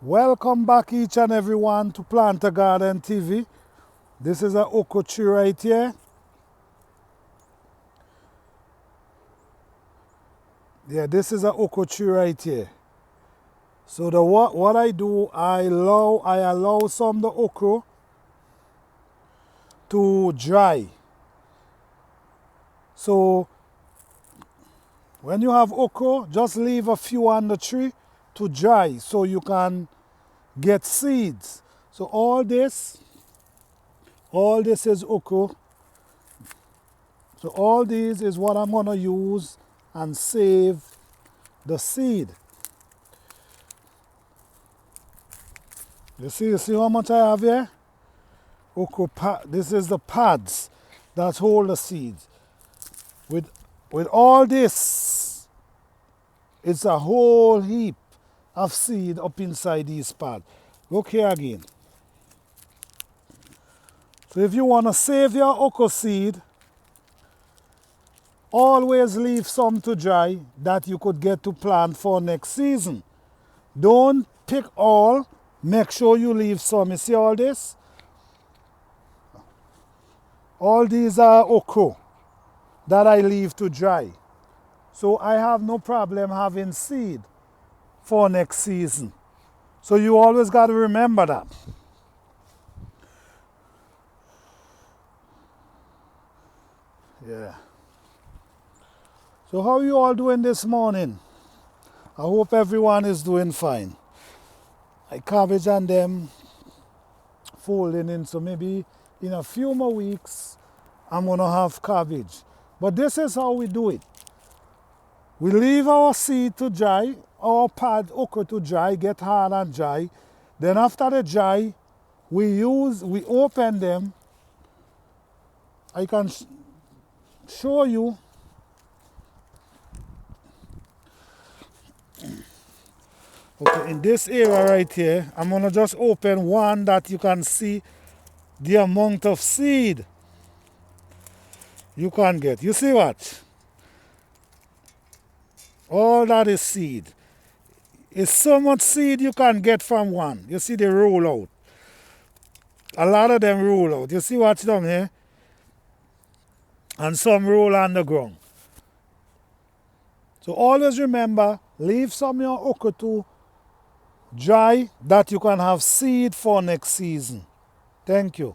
Welcome back each and everyone to Plant a Garden TV. This is a okra tree right here. Yeah, this is a okra tree right here. So what I do, I allow some of the okra to dry. So when you have okra, just leave a few on the tree to dry so you can get seeds. So all this is okra. So all these is what I'm gonna use and save the seed. You see how much I have here? This is the pads that hold the seeds. With all this, it's a whole heap of seed up inside these pads. Look here again. So if you want to save your okra seed, always leave some to dry that you could get to plant for next season. Don't pick all, make sure you leave some. You see all this? All these are okra that I leave to dry. So I have no problem having seed for next season. So you always got to remember that. Yeah. So how you all doing this morning? I hope everyone is doing fine. My cabbage and them folding in, so maybe in a few more weeks I'm gonna have cabbage. But this is how we do it. We leave our seed to dry, our pad okra to dry, get hard and dry. Then after they dry, we open them. I can show you. Okay, in this area right here, I'm gonna just open one that you can see the amount of seed you can get. You see what? All that is seed. It's so much seed you can get from one. You see they roll out. A lot of them roll out. You see what's down here? And some roll on the ground. So always remember, leave some of your okra to dry that you can have seed for next season. Thank you.